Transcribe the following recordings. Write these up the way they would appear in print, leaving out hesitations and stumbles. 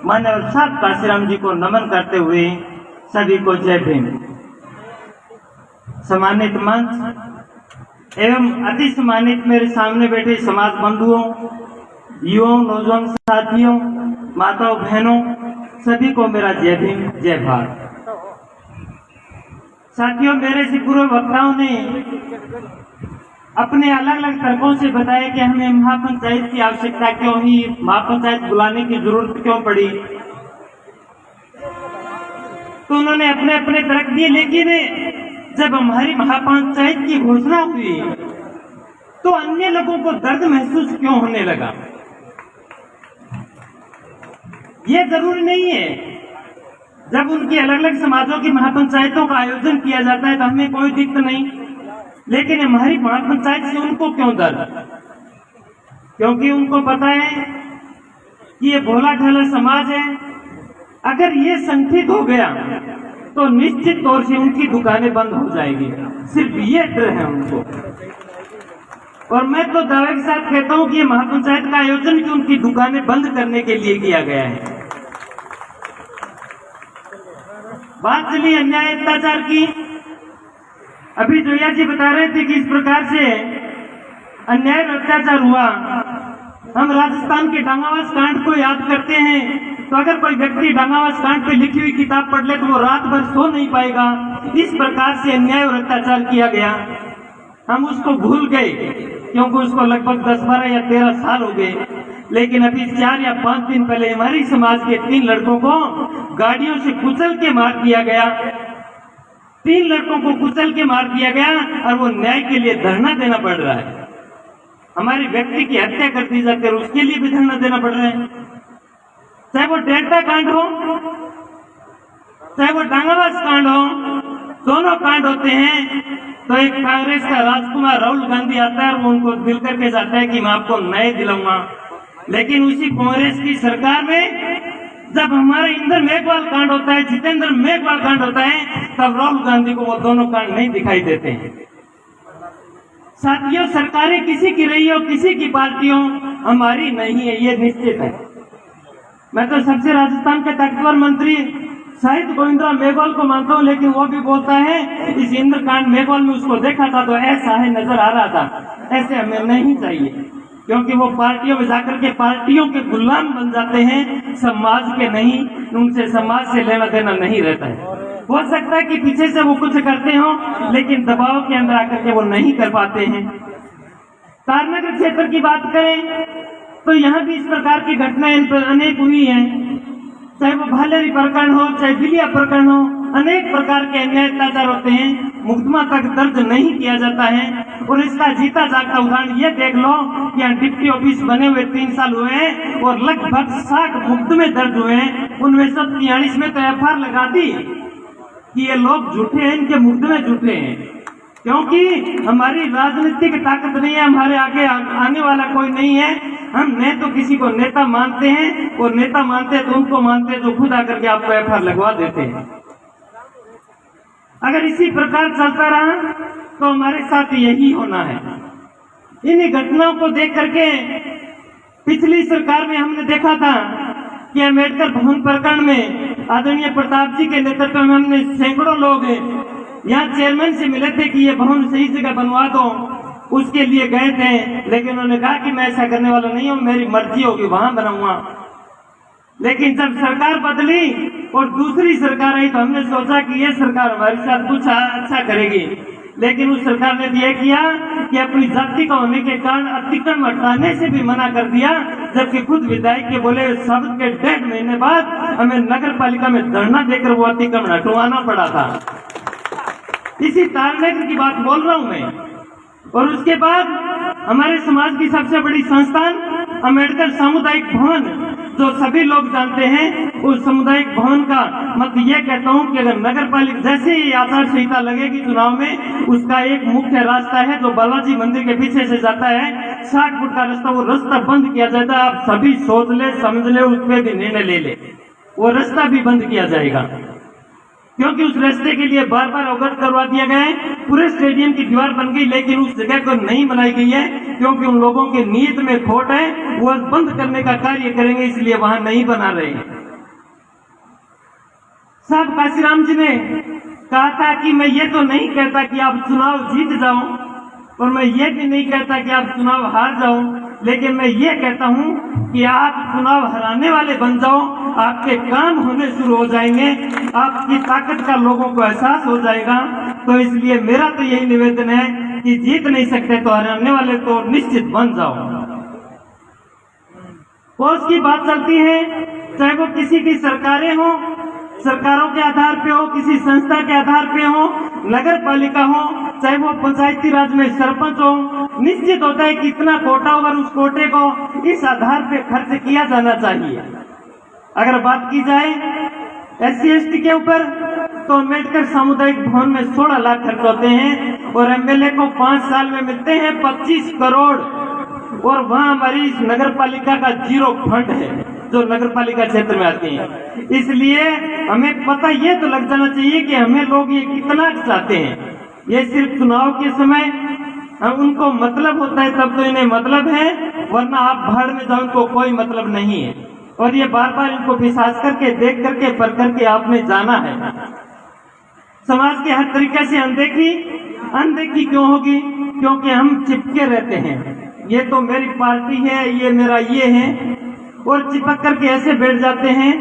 मान्यवर साहब काशीराम जी को नमन करते हुए सभी को जय भीम। सम्मानित मंच एवं अति सम्मानित मेरे सामने बैठे समाज बंधुओं, युवाओं, नौजवान साथियों, माताओं, बहनों, सभी को मेरा जय भीम, जय भारत। साथियों, मेरे से पूर्व वक्ताओं ने अपने अलग अलग तर्कों से बताया कि हमें महापंचायत की आवश्यकता क्यों हुई, महापंचायत बुलाने की जरूरत क्यों पड़ी। तो उन्होंने अपने अपने तर्क दिए, लेकिन जब हमारी महापंचायत की घोषणा हुई तो अन्य लोगों को दर्द महसूस क्यों होने लगा। ये जरूरी नहीं है, जब उनकी अलग अलग समाजों की महापंचायतों का आयोजन किया जाता है तो हमें कोई दिक्कत नहीं, लेकिन हमारी महापंचायत से उनको क्यों दर्द? क्योंकि उनको पता है कि ये भोला ढाला समाज है, अगर ये संगठित हो गया तो निश्चित तौर से उनकी दुकानें बंद हो जाएगी। सिर्फ ये डर है उनको। और मैं तो दावे के साथ कहता हूं कि ये महापंचायत का आयोजन की उनकी दुकानें बंद करने के लिए किया गया है। बात चली अन्याय अत्याचार की। अभी जोया जी बता रहे थे कि इस प्रकार से अन्याय और अत्याचार हुआ। हम राजस्थान के डांगावास कांड को याद करते हैं तो अगर कोई व्यक्ति डांगावास कांड पे लिखी हुई किताब पढ़ ले तो वो रात भर सो नहीं पाएगा। इस प्रकार से अन्याय और अत्याचार किया गया। हम उसको भूल गए क्योंकि उसको लगभग 10, 12 या 13 साल हो गए। लेकिन अभी 4 या 5 दिन पहले हमारी समाज के 3 लड़कों को गाड़ियों से कुचल के मार दिया गया। 3 लड़कों को कुचल के मार दिया गया और वो न्याय के लिए धरना देना पड़ रहा है। हमारे व्यक्ति की हत्या कर दी जाती है और उसके लिए भी धरना देना पड़ रहा है। चाहे वो डेल्टा कांड हो, चाहे वो डांगावास कांड हो, दोनों कांड होते हैं तो एक कांग्रेस का राजकुमार राहुल गांधी आता है और वो उनको दिल करके जाता है कि मैं आपको न्याय दिलाऊंगा। लेकिन उसी कांग्रेस की सरकार में जब हमारा इंदर मेघवाल कांड होता है, जितेंद्र मेघवाल कांड होता है, तब राहुल गांधी को वो दोनों कांड नहीं दिखाई देते हैं। साथियों, सरकारें किसी की रही हो, किसी की पार्टी हो, हमारी नहीं है, ये निश्चित है। मैं तो सबसे राजस्थान के ताकतवर मंत्री शाहिद गोविंदराव मेघवाल को मानता हूँ, लेकिन वो भी बोलता है इस इंद्रकांड मेघवाल में उसको देखा था तो ऐसा है, नजर आ रहा था। ऐसे हमें नहीं चाहिए, क्योंकि वो पार्टियों में जाकर के पार्टियों के गुलाम बन जाते हैं, समाज के नहीं। उनसे समाज से लेना देना नहीं रहता है। हो सकता है कि पीछे से वो कुछ करते हो, लेकिन दबाव के अंदर आकर के वो नहीं कर पाते हैं। तारनगर क्षेत्र की बात करें तो यहाँ भी इस प्रकार की घटनाएं अनेक हुई हैं। चाहे वो भालेरी प्रकरण हो, चाहे बिलिया प्रकरण हो, अनेक प्रकार के अन्याय अत्याचार होते हैं। मुकदमा तक दर्ज नहीं किया जाता है। और इसका जीता जागता उदाहरण ये देख लो कि यहाँ डिप्टी ऑफिस बने हुए 3 साल हुए हैं और लगभग 60 मुकदमे दर्ज हुए हैं। उनमें से 43 में तो एफआईआर लगा दी कि ये लोग झूठे हैं, इनके मुकदमे झूठे हैं। क्योंकि हमारी राजनीतिक ताकत नहीं है, हमारे आगे आने वाला कोई नहीं है। हम न तो किसी को नेता मानते हैं और नेता मानते हैं तो उनको मानते हैं जो खुद आकर के आपको एफआईआर लगवा देते हैं। अगर इसी प्रकार चलता रहा तो हमारे साथ यही होना है। इन्हीं घटनाओं को देख करके पिछली सरकार में हमने देखा था कि अम्बेडकर भवन प्रकरण में आदरणीय प्रताप जी के नेतृत्व में हमने सैकड़ों लोग यहाँ चेयरमैन से मिले थे कि ये भवन सही जगह बनवा दो, उसके लिए गए थे। लेकिन उन्होंने कहा कि मैं ऐसा करने वाला नहीं हूँ, मेरी मर्जी होगी वहां बनाऊंगा। लेकिन जब सरकार बदली और दूसरी सरकार आई तो हमने सोचा कि ये सरकार हमारे साथ कुछ अच्छा करेगी। लेकिन उस सरकार ने यह किया कि अपनी जाति का होने के कारण अतिक्रमण हटाने से भी मना कर दिया, जबकि खुद विधायक के बोले शब्द के 1.5 महीने बाद हमें नगर पालिका में धरना देकर वो अतिक्रमण हटवाना पड़ा था। इसी तारनगर की बात बोल रहा हूं मैं। और उसके बाद हमारे समाज की सबसे बड़ी संस्थान अम्बेडकर सामुदायिक भवन, जो सभी लोग जानते हैं, उस सामुदायिक भवन का मत ये कहता हूं कि अगर नगर पालिका जैसे ही आचार संहिता लगेगी चुनाव में, उसका एक मुख्य रास्ता है जो बालाजी मंदिर के पीछे से जाता है, 60 फुट का रास्ता, वो रास्ता बंद किया जाता है। आप सभी सोच ले, समझ ले, उस पर भी निर्णय ले ले, वो रास्ता भी बंद किया जाएगा। क्योंकि उस रास्ते के लिए बार बार अवगत करवा दिया गया है। पूरे स्टेडियम की दीवार बन गई, लेकिन उस जगह को नहीं बनाई गई है क्योंकि उन लोगों के नीयत में खोट है। वो बंद करने का कार्य करेंगे, इसलिए वहां नहीं बना रहे। साहब काशीराम जी ने कहा था कि मैं ये तो नहीं कहता कि आप चुनाव जीत जाओ और मैं ये भी नहीं कहता कि आप चुनाव हार जाओ, लेकिन मैं ये कहता हूँ कि आप चुनाव हराने वाले बन जाओ, आपके काम होने शुरू हो जाएंगे, आपकी ताकत का लोगों को एहसास हो जाएगा। तो इसलिए मेरा तो यही निवेदन है कि जीत नहीं सकते तो हराने वाले तो निश्चित बन जाओ। पोस्ट की बात चलती है, चाहे वो किसी की सरकारें हो, सरकारों के आधार पे हो, किसी संस्था के आधार पे हो, नगर पालिका हो, चाहे वो पंचायती राज में सरपंच हो, निश्चित होता है कि इतना कोटा होगा, उस कोटे को इस आधार पे खर्च किया जाना चाहिए। अगर बात की जाए SC/ST के ऊपर तो अम्बेडकर सामुदायिक भवन में 16 लाख खर्च होते हैं और MLA को 5 साल में मिलते हैं 25 करोड़, और वहाँ हमारी नगर पालिका का 0 फंड है जो नगर पालिका क्षेत्र में आती है। इसलिए हमें पता ये तो लग जाना चाहिए कि हमें लोग ये कितना चाहते हैं। ये सिर्फ चुनाव के समय उनको मतलब होता है तब तो इन्हें मतलब है, वरना आप भाड़ में जाओ उनको कोई मतलब नहीं है। और ये बार बार इनको विश्वास करके देख करके पर करके आपने जाना है। समाज के हर तरीके से अनदेखी क्यों होगी? क्योंकि हम चिपके रहते हैं, ये तो मेरी पार्टी है, ये मेरा ये है, और चिपक करके ऐसे बैठ जाते हैं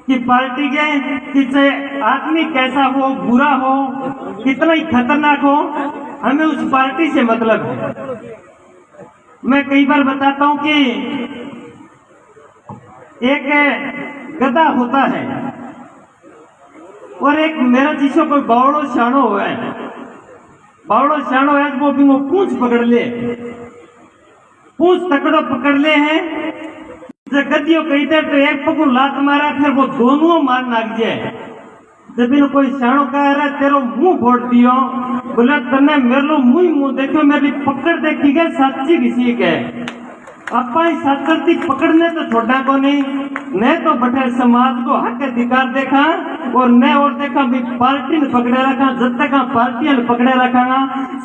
कि पार्टी के कि चाहे आदमी कैसा हो, बुरा हो, कितना ही खतरनाक हो, हमें उस पार्टी से मतलब है। मैं कई बार बताता हूं कि एक गधा होता है और एक मेरा जिसको कोई बावड़ो शाणो है, वो भी वो पूंछ पकड़ ले, पूंछ तकड़ो पकड़ ले है, जब गद्दियों कहते तो एक पकड़ लात मारा, फिर वो दोनों मार नाग जाए। जब इन कोई शाणो कह रहा तेरो मुंह फोड़ दियो, बोले तने मेरे लो मुंह देखो, मेरी पकड़ देखी गए सच्ची किसी के अपा साथी पकड़ने तो छोड़ा को नहीं तो बटे समाज को हक अधिकार देखा और न और देखा भी पार्टी ने पकड़े रखा, जब तक पार्टियां ने पकड़े रखा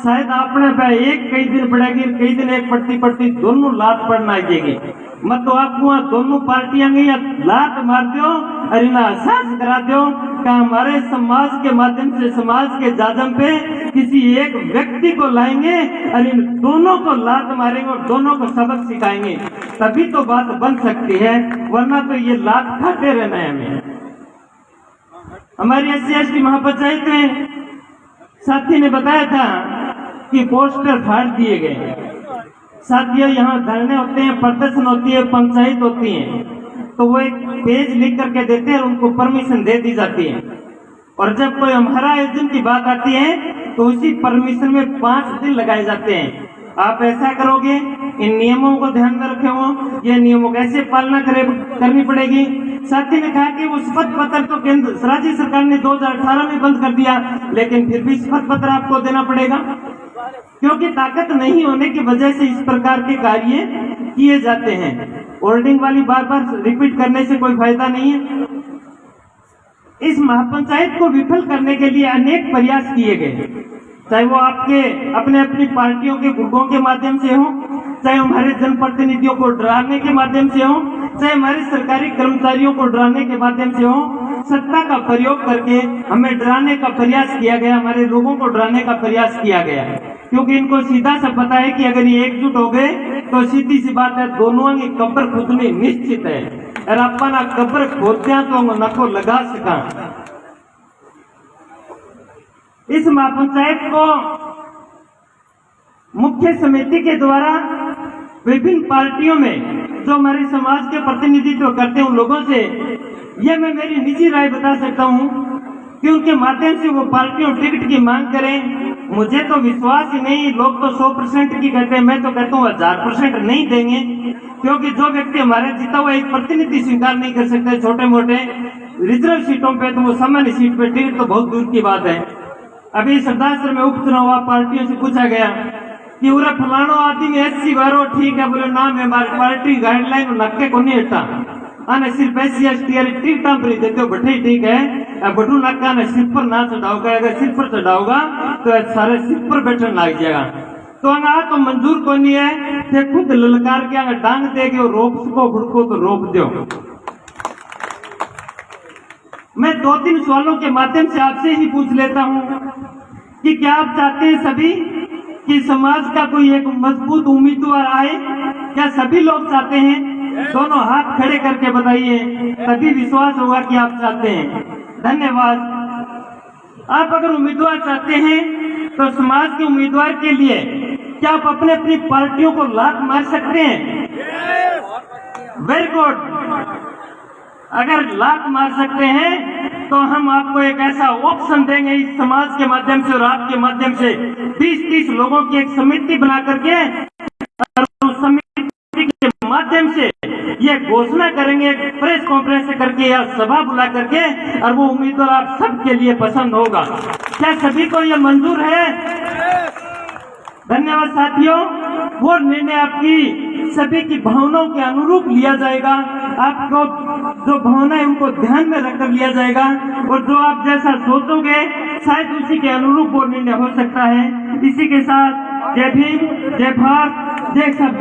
शायद अपने पे एक कई दिन पड़ेगी, कई दिन एक पड़ती दोनों लात पड़ना आएगी। मत तो आपको दोनों पार्टियां गई लात मार दो और इन्हें एहसास करा दो कि हमारे समाज के माध्यम से समाज के जाजम पे किसी एक व्यक्ति को लाएंगे और इन दोनों को लात मारेंगे और दोनों को सबक सिखाएंगे, तभी तो बात बन सकती है, वरना तो ये लात खाते रहना है हमें। हमारी SC/ST महापंचायत में साथी ने बताया था कि पोस्टर फाड़ दिए गए। साथियों, यहाँ धरने होते हैं, प्रदर्शन होती है, पंचायत होती है, तो वो एक पेज लिख करके देते हैं और उनको परमिशन दे दी जाती है। और जब कोई हमारा आयोजन की बात आती है तो उसी परमिशन में 5 दिन लगाए जाते हैं। आप ऐसा करोगे, इन नियमों को ध्यान में रखे हो, ये नियमों कैसे पालना करनी पड़ेगी। साथी ने कहा कि वो शपथ पत्र तो केंद्र राज्य सरकार ने 2018 में बंद कर दिया, लेकिन फिर भी शपथ पत्र आपको देना पड़ेगा, क्योंकि ताकत नहीं होने की वजह से इस प्रकार के कार्य किए जाते हैं। होल्डिंग वाली बार बार रिपीट करने से कोई फायदा नहीं है। इस महापंचायत को विफल करने के लिए अनेक प्रयास किए गए, चाहे वो आपके अपने अपनी पार्टियों के ग्रुपों के माध्यम से हो, चाहे हमारे जनप्रतिनिधियों को डराने के माध्यम से हो, चाहे हमारे सरकारी कर्मचारियों को डराने के माध्यम से हो। सत्ता का प्रयोग करके हमें डराने का प्रयास किया गया, हमारे लोगों को डराने का प्रयास किया गया, क्योंकि इनको सीधा सा पता है कि अगर ये एकजुट हो गए तो सीधी सी बात है, दोनों की कब्र खुदनी निश्चित है और अपना कब्र खोदया तो नको लगा सका। इस महापंचायत को मुख्य समिति के द्वारा विभिन्न पार्टियों में जो हमारे समाज के प्रतिनिधित्व करते हैं उन लोगों से यह मैं मेरी निजी राय बता सकता हूं कि उनके माध्यम से वो पार्टियों टिकट की मांग करें। मुझे तो विश्वास ही नहीं, लोग तो 100% की कहते हैं, मैं तो कहता हूँ 1000% नहीं देंगे, क्योंकि जो व्यक्ति हमारे जीता हुआ एक प्रतिनिधि स्वीकार नहीं कर सकते छोटे मोटे रिजर्व सीटों पे, तो वो सामान्य सीट पे टिकट तो बहुत दूर की बात है। अभी सरदार में उपचुनाव हुआ, पार्टियों से पूछा गया कि उरा फलानो आदमी SC वारो ठीक है, बोले नाम है हमारी पार्टी गाइडलाइन नक्के को नहीं हटा आने सिर्फ SC/ST टिकट पर देते हो, बैठे ठीक है, बटू नक्का ने सिर पर ना चढ़ाओगा, अगर सिर पर चढ़ाओगा तो सारे सिर पर बैठने लग जाएगा। तो अंगा तो मंजूर को नहीं है, थे खुद ललकार के अगर डांग दे के रोक सको भुड़को तो रोक दो। मैं 2-3 सवालों के माध्यम से आपसे ही पूछ लेता हूं कि क्या आप चाहते हैं सभी कि समाज का कोई एक मजबूत उम्मीदवार आए? क्या सभी लोग चाहते हैं? दोनों हाथ खड़े करके बताइए, तभी विश्वास होगा कि आप चाहते हैं। धन्यवाद। आप अगर उम्मीदवार चाहते हैं तो समाज के उम्मीदवार के लिए क्या आप अपने अपनी पार्टियों को लात मार सकते हैं? Very good. अगर लात मार सकते हैं तो हम आपको एक ऐसा ऑप्शन देंगे इस समाज के माध्यम से और आपके माध्यम से 20-30 लोगों की एक समिति बना करके, और उस समिति के माध्यम से ये घोषणा करेंगे प्रेस कॉन्फ्रेंस करके या सभा बुला करके, और वो उम्मीदवार आप सबके लिए पसंद होगा। क्या सभी को ये मंजूर है? धन्यवाद साथियों। वो निर्णय आपकी सभी की भावनाओं के अनुरूप लिया जाएगा। आपको जो भावना है उनको ध्यान में रखकर लिया जाएगा, और जो आप जैसा सोचोगे शायद उसी के अनुरूप वो निर्णय हो सकता है। इसी के साथ जय भीम, जय भारत, जय सब।